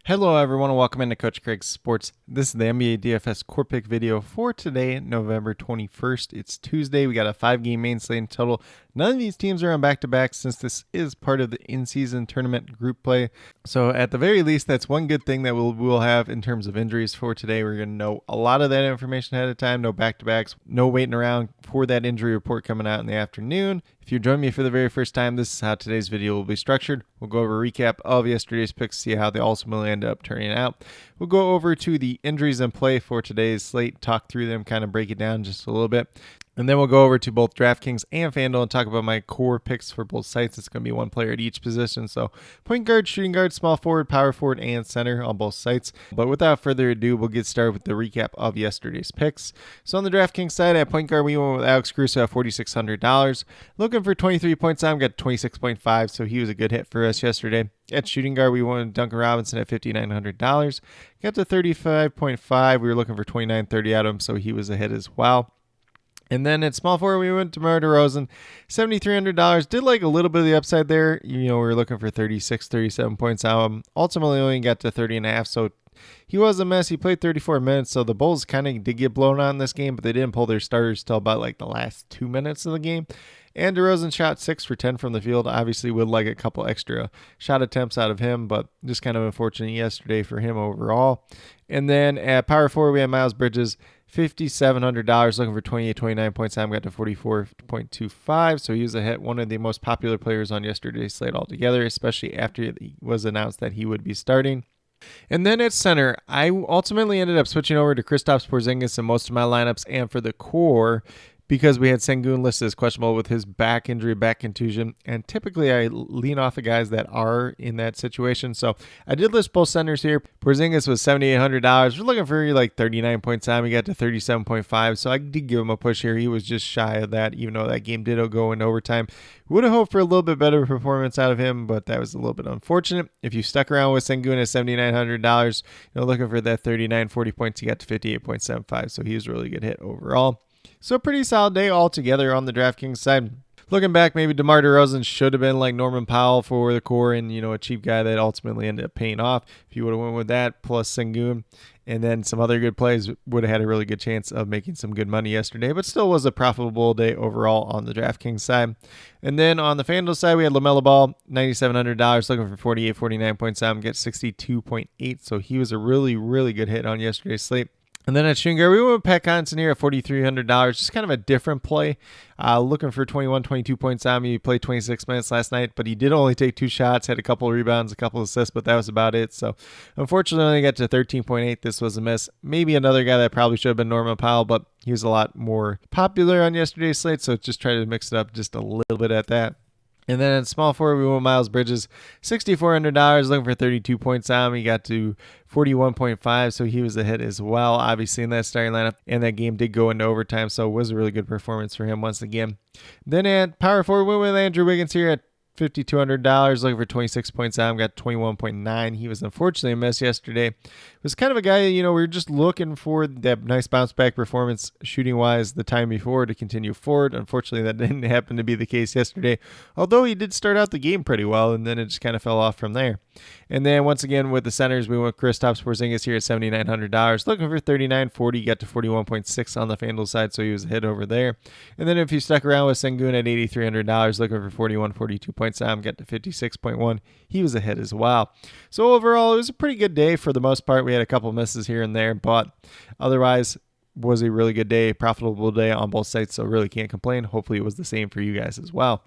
Hello everyone and welcome into Coach Craig's Sports. This is the NBA DFS Core Pick video for today, November 21st. It's Tuesday. We got a 5-game main slate in total. None of these teams are on back-to-back since this is part of the in-season tournament group play. So at the very least, that's one good thing that we'll have in terms of injuries for today. We're going to know a lot of that information ahead of time. No back-to-backs, no waiting around for that injury report coming out in the afternoon. If you're joining me for the very first time, this is how today's video will be structured. We'll go over a recap of yesterday's picks, see how they ultimately end up turning out. We'll go over to the injuries in play for today's slate, talk through them, kind of break it down just a little bit. And then we'll go over to both DraftKings and FanDuel and talk about my core picks for both sites. It's going to be one player at each position. So point guard, shooting guard, small forward, power forward, and center on both sites. But without further ado, we'll get started with the recap of yesterday's picks. So on the DraftKings side, at point guard, we went with Alex Caruso at $4,600. Looking for 23 points on, got 26.5, so he was a good hit for us yesterday. At shooting guard, we went with Duncan Robinson at $5,900. Got to 35.5. We were looking for 29.30 out of him, so he was a hit as well. And then at small forward, we went to DeMar DeRozan, $7,300. Did like a little bit of the upside there. We were looking for 36, 37 points out of him. Ultimately, only got to 30.5, so he was a mess. He played 34 minutes, so the Bulls kind of did get blown out in this game, but they didn't pull their starters till about like the last 2 minutes of the game. And DeRozan shot 6 for 10 from the field. Obviously, would like a couple extra shot attempts out of him, but just kind of unfortunate yesterday for him overall. And then at power forward, we had Miles Bridges, $5,700, looking for 28, 29 points. Time got to 44.25, so he was a hit. One of the most popular players on yesterday's slate altogether, especially after it was announced that he would be starting. And then at center, I ultimately ended up switching over to Kristaps Porzingis in most of my lineups, and for the core, because we had Sengun listed as questionable with his back injury, back contusion, and typically I lean off the guys that are in that situation. So I did list both centers here. Porzingis was $7,800. We're looking for like 39 points time. He got to 37.5, so I did give him a push here. He was just shy of that, even though that game did go into overtime. Would have hoped for a little bit better performance out of him, but that was a little bit unfortunate. If you stuck around with Sengun at $7,900, looking for that 39, 40 points, he got to 58.75, so he was a really good hit overall. So pretty solid day altogether on the DraftKings side. Looking back, maybe DeMar DeRozan should have been like Norman Powell for the core and, a cheap guy that ultimately ended up paying off. If you would have went with that, plus Sengun, and then some other good plays, would have had a really good chance of making some good money yesterday, but still was a profitable day overall on the DraftKings side. And then on the FanDuel side, we had LaMelo Ball, $9,700, looking for 48, 49 points out, get 62.8, so he was a really, really good hit on yesterday's slate. And then at shooting guard, we went with Pat Connaughton here at $4,300. Just kind of a different play. Looking for 21, 22 points on me. He played 26 minutes last night, but he did only take 2 shots, had a couple of rebounds, a couple of assists, but that was about it. So unfortunately, only got to 13.8. This was a miss. Maybe another guy that probably should have been Norman Powell, but he was a lot more popular on yesterday's slate, so just try to mix it up just a little bit at that. And then at small forward, we went Miles Bridges, $6,400, looking for 32 points on him. He got to 41.5, so he was a hit as well, obviously, in that starting lineup. And that game did go into overtime, so it was a really good performance for him once again. Then at power forward, we went with Andrew Wiggins here at $5,200, looking for 26 points on him, got 21.9. He was unfortunately a miss yesterday. It was kind of a guy, we were just looking for that nice bounce back performance shooting wise the time before to continue forward. Unfortunately, that didn't happen to be the case yesterday, although he did start out the game pretty well, and then it just kind of fell off from there. And then once again with the centers, we went Kristaps Porzingis here at $7,900, looking for 39.40, got to 41.6 on the FanDuel side, so he was a hit over there. And then if you stuck around with Sengun at $8,300, looking for 41, 42 points on him, got to 56.1, he was a hit as well. So overall, it was a pretty good day for the most part. We had a couple misses here and there, but otherwise was a really good day, profitable day on both sites, so really can't complain. Hopefully it was the same for you guys as well.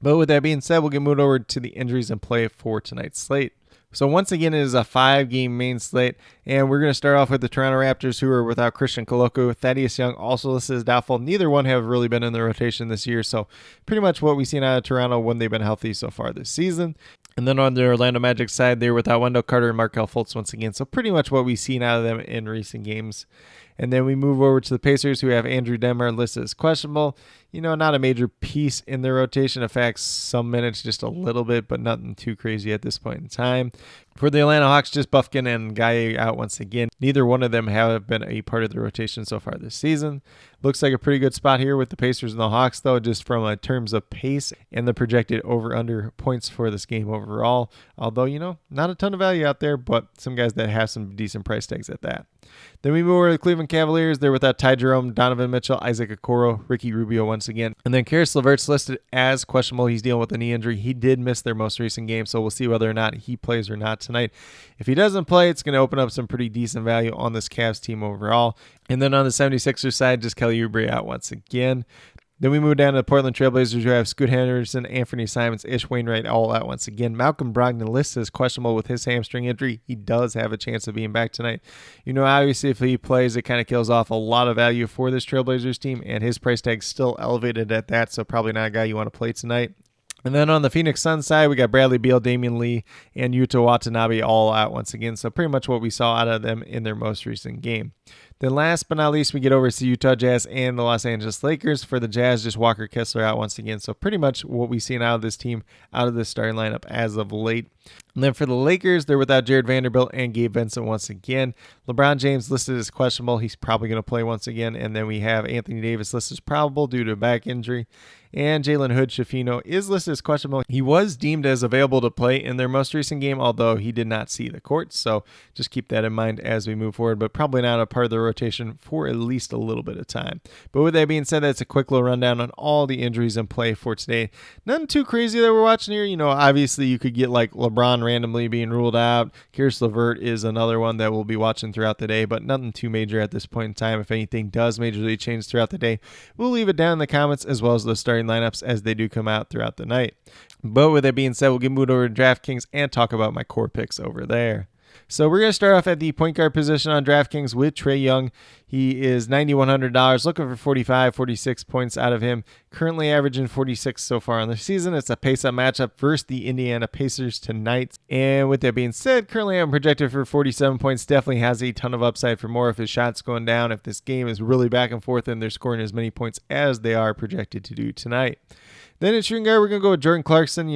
But with that being said, we'll get moved over to the injuries and play for tonight's slate. So once again, it is a 5-game main slate, and we're going to start off with the Toronto Raptors, who are without Christian Koloko. Thaddeus Young also listed as doubtful. Neither one have really been in the rotation this year, so pretty much what we've seen out of Toronto when they've been healthy so far this season. And then on the Orlando Magic side, they're without Wendell Carter and Markelle Fultz once again, so pretty much what we've seen out of them in recent games. And then we move over to the Pacers, who have Andrew Demar listed as questionable. Not a major piece in their rotation. Affects some minutes just a little bit, but nothing too crazy at this point in time. For the Atlanta Hawks, just Bufkin and Guy out once again. Neither one of them have been a part of the rotation so far this season. Looks like a pretty good spot here with the Pacers and the Hawks, though, just from terms of pace and the projected over-under points for this game overall. Although, not a ton of value out there, but some guys that have some decent price tags at that. Then we move over to the Cleveland Cavaliers. They're without Ty Jerome, Donovan Mitchell, Isaac Okoro, Ricky Rubio once again. And then Karis LeVert's listed as questionable. He's dealing with a knee injury. He did miss their most recent game, so we'll see whether or not he plays or not tonight. If he doesn't play, it's going to open up some pretty decent value on this Cavs team overall. And then on the 76ers side, just Kelly Oubre out once again. Then we move down to the Portland Trailblazers, who have Scoot Henderson, Anthony Simons, Ish Wainwright all out once again. Malcolm Brogdon listed as questionable with his hamstring injury. He does have a chance of being back tonight. Obviously, if he plays, it kind of kills off a lot of value for this Trailblazers team, and his price tag's still elevated at that, so probably not a guy you want to play tonight. And then on the Phoenix Suns side, we got Bradley Beal, Damian Lee, and Yuta Watanabe all out once again. So pretty much what we saw out of them in their most recent game. Then last but not least, we get over to the Utah Jazz and the Los Angeles Lakers. For the Jazz, just Walker Kessler out once again. So pretty much what we've seen out of this team, out of this starting lineup as of late. And then for the Lakers, they're without Jared Vanderbilt and Gabe Vincent once again. LeBron James listed as questionable. He's probably going to play once again. And then we have Anthony Davis listed as probable due to a back injury. And Jalen Hood-Schifino is listed as questionable. He was deemed as available to play in their most recent game, although he did not see the court. So just keep that in mind as we move forward, but probably not a part of the rotation for at least a little bit of time. But with that being said, that's a quick little rundown on all the injuries in play for today. Nothing too crazy that we're watching here. Obviously you could get like LeBron randomly being ruled out. Karis LeVert is another one that we'll be watching throughout the day, but nothing too major at this point in time. If anything does majorly change throughout the day, we'll leave it down in the comments as well as the starting lineups as they do come out throughout the night. But with that being said, we'll get moved over to DraftKings and talk about my core picks over there. So we're going to start off at the point guard position on DraftKings with Trae Young. He is $9,100, looking for 45, 46 points out of him. Currently averaging 46 so far on the season. It's a pace-up matchup versus the Indiana Pacers tonight. And with that being said, currently I'm projected for 47 points. Definitely has a ton of upside for more if his shot's going down. If this game is really back and forth and they're scoring as many points as they are projected to do tonight. Then at shooting guard, we're going to go with Jordan Clarkson.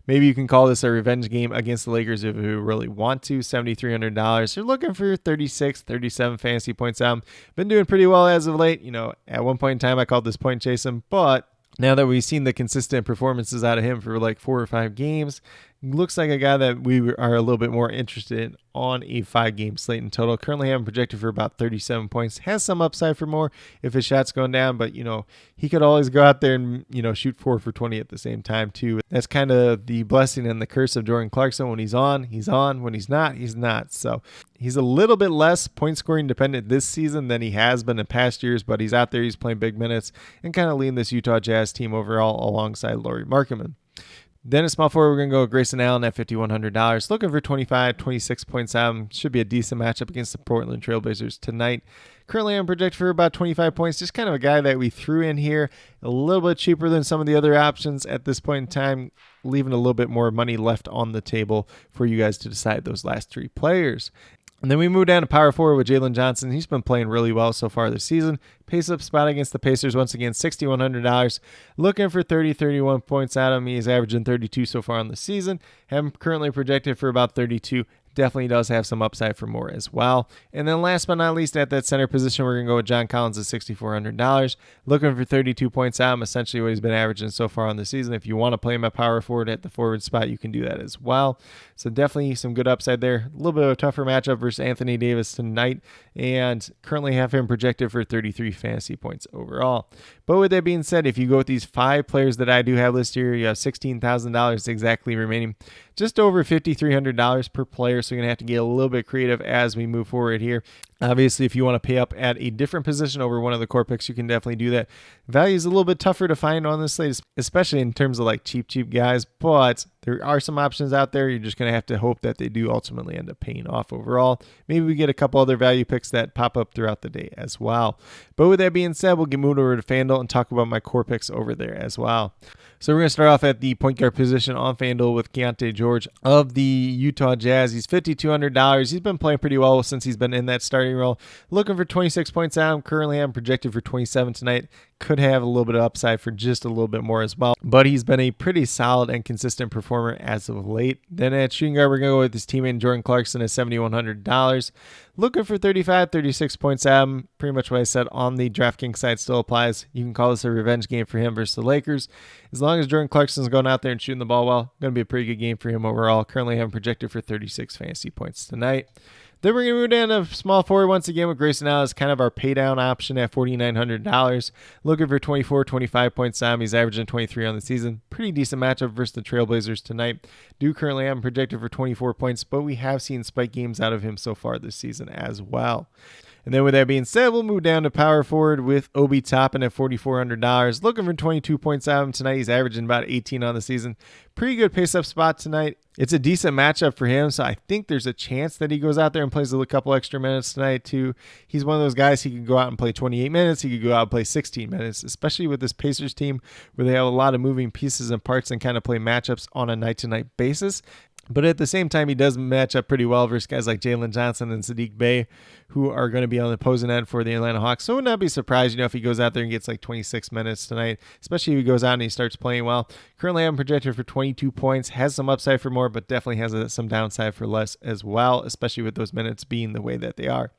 Maybe you can call this a revenge game against the Lakers if you really want to. $7,300. You're looking for 36, 37 fantasy points out. Been doing pretty well as of late. At one point in time, I called this point chasing, but now that we've seen the consistent performances out of him for like 4 or 5 games, looks like a guy that we are a little bit more interested in on a 5-game slate in total. Currently having projected for about 37 points. Has some upside for more if his shot's going down, but he could always go out there and shoot 4 for 20 at the same time too. That's kind of the blessing and the curse of Jordan Clarkson. When he's on, he's on. When he's not, he's not. So he's a little bit less point scoring dependent this season than he has been in past years, but he's out there, he's playing big minutes and kind of leading this Utah Jazz team overall alongside Lauri Markkanen. Then at small forward, we're going to go with Grayson Allen at $5,100. Looking for 25, 26 points out. Should be a decent matchup against the Portland Trailblazers tonight. Currently, I'm projected for about 25 points. Just kind of a guy that we threw in here. A little bit cheaper than some of the other options at this point in time, leaving a little bit more money left on the table for you guys to decide those last 3 players. And then we move down to power forward with Jalen Johnson. He's been playing really well so far this season. Pace up spot against the Pacers once again, $6,100. Looking for 30, 31 points out of him. He's averaging 32 so far on the season. Have him currently projected for about 32. Definitely does have some upside for more as well. And then last but not least, at that center position, we're going to go with John Collins at $6,400. Looking for 32 points out, essentially what he's been averaging so far on the season. If you want to play him at power forward at the forward spot, you can do that as well. So definitely some good upside there. A little bit of a tougher matchup versus Anthony Davis tonight, and currently have him projected for 33 fantasy points overall. But with that being said, if you go with these 5 players that I do have listed here, you have $16,000 exactly remaining. Just over $5,300 per player, so you're going to have to get a little bit creative as we move forward here. Obviously, if you want to pay up at a different position over one of the core picks, you can definitely do that. Value is a little bit tougher to find on this slate, especially in terms of like cheap guys, but there are some options out there. You're just going to have to hope that they do ultimately end up paying off overall. Maybe we get a couple other value picks that pop up throughout the day as well. But with that being said, we'll get moved over to FanDuel and talk about my core picks over there as well. So we're going to start off at the point guard position on FanDuel with Keontae George of the Utah Jazz. He's $5,200. He's been playing pretty well since he's been in that starting starting role. Looking for 26 points out. I'm currently projected for 27 tonight. Could have a little bit of upside for just a little bit more as well. But he's been a pretty solid and consistent performer as of late. Then at shooting guard, we're going to go with his teammate Jordan Clarkson at $7,100. Looking for 36 points out. Pretty much what I said on the DraftKings side still applies. You can call this a revenge game for him versus the Lakers. As long as Jordan Clarkson's going out there and shooting the ball well, going to be a pretty good game for him overall. Currently I'm projected for 36 fantasy points tonight. Then we're going to move down to small forward once again with Grayson Allen as kind of our pay down option at $4,900. Looking for 25 points down. He's averaging 23 on the season. Pretty decent matchup versus the Trailblazers tonight. Do currently have him projected for 24 points, but we have seen spike games out of him so far this season as well. And then with that being said, we'll move down to power forward with Obi Toppin at $4,400. Looking for 22 points out of him tonight. He's averaging about 18 on the season. Pretty good pace-up spot tonight. It's a decent matchup for him, so I think there's a chance that he goes out there and plays a couple extra minutes tonight too. He's one of those guys, he could go out and play 28 minutes. He could go out and play 16 minutes, especially with this Pacers team where they have a lot of moving pieces and parts and kind of play matchups on a night-to-night basis. But at the same time, he does match up pretty well versus guys like Jalen Johnson and Sadiq Bey, who are going to be on the opposing end for the Atlanta Hawks. So I would not be surprised, if he goes out there and gets like 26 minutes tonight, especially if he goes out and he starts playing well. Currently, I'm projected for 22 points. Has some upside for more, but definitely has some downside for less as well, especially with those minutes being the way that they are.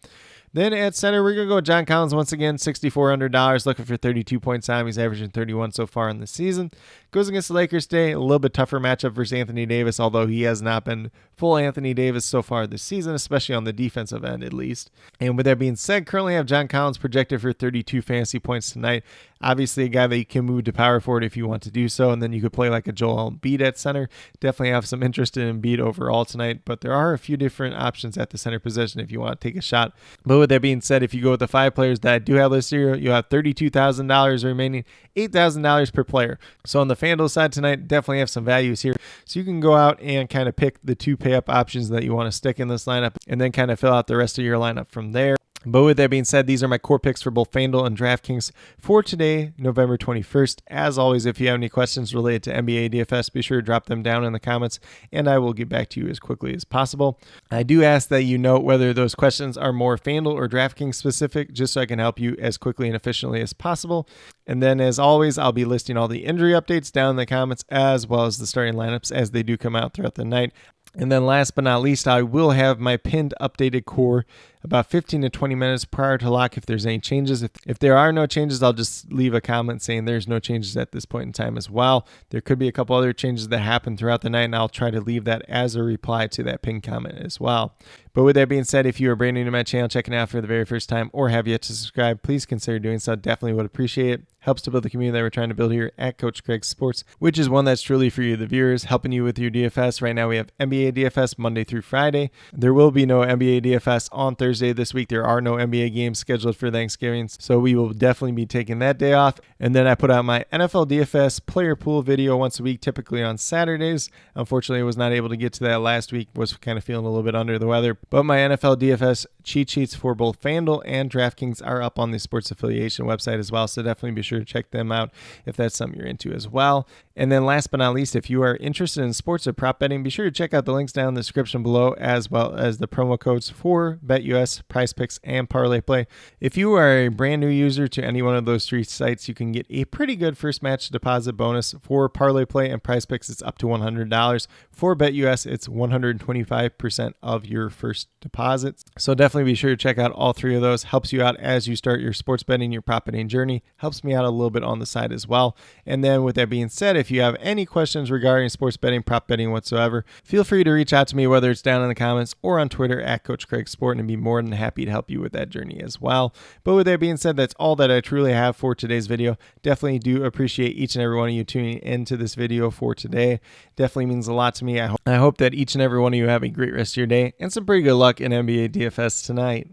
Then at center, we're going to go with John Collins once again, $6,400, looking for 32 points time. He's averaging 31 so far in the season. Goes against the Lakers today, a little bit tougher matchup versus Anthony Davis, although he has not been full Anthony Davis so far this season, especially on the defensive end at least. And with that being said, currently I have John Collins projected for 32 fantasy points tonight. Obviously a guy that you can move to power forward if you want to do so, and then you could play like a Joel Embiid at center. Definitely have some interest in Embiid overall tonight, but there are a few different options at the center position if you want to take a shot. But with that being said, if you go with the 5 players that I do have listed here, you'll have $32,000 remaining, $8,000 per player. So on the FanDuel side tonight, definitely have some values here. So you can go out and kind of pick the 2 pay-up options that you want to stick in this lineup and then kind of fill out the rest of your lineup from there. But with that being said, these are my core picks for both FanDuel and DraftKings for today, November 21st. As always, if you have any questions related to NBA DFS, be sure to drop them down in the comments, and I will get back to you as quickly as possible. I do ask that you note whether those questions are more FanDuel or DraftKings specific, just so I can help you as quickly and efficiently as possible. And then, as always, I'll be listing all the injury updates down in the comments, as well as the starting lineups as they do come out throughout the night. And then last but not least, I will have my pinned updated core about 15 to 20 minutes prior to lock if there's any changes. If there are no changes, I'll just leave a comment saying there's no changes at this point in time as well. There could be a couple other changes that happen throughout the night, and I'll try to leave that as a reply to that pinned comment as well. But with that being said, if you are brand new to my channel, checking out for the very first time, or have yet to subscribe, please consider doing so. Definitely would appreciate it. Helps to build the community that we're trying to build here at Coach Craig's Sports, which is one that's truly for you, the viewers, helping you with your DFS. Right now we have NBA DFS Monday through Friday. There will be no NBA DFS on Thursday this week. There are no NBA games scheduled for Thanksgiving, so we will definitely be taking that day off. And then I put out my NFL DFS player pool video once a week, typically on Saturdays. Unfortunately, I was not able to get to that last week. Was kind of feeling a little bit under the weather. But my NFL DFS cheat sheets for both FanDuel and DraftKings are up on the sports affiliation website as well, so definitely be sure to check them out if that's something you're into as well. And then last but not least, if you are interested in sports or prop betting, be sure to check out the links down in the description below, as well as the promo codes for BetUS, Prize Picks, and Parlay Play. If you are a brand new user to any one of those 3 sites, you can get a pretty good first match deposit bonus. For Parlay Play and Prize Picks, it's up to $100. For BetUS, it's 125% of your first deposit. So definitely be sure to check out all 3 of those. Helps you out as you start your sports betting, your prop betting journey. Helps me out a little bit on the side as well. And then with that being said, if you have any questions regarding sports betting, prop betting whatsoever, feel free to reach out to me, whether it's down in the comments or on Twitter at Coach Craig Sport, and I'd be more than happy to help you with that journey as well. But with that being said, that's all that I truly have for today's video. Definitely do appreciate each and every one of you tuning into this video for today. Definitely means a lot to me. I hope that each and every one of you have a great rest of your day and some pretty good luck in NBA DFS tonight.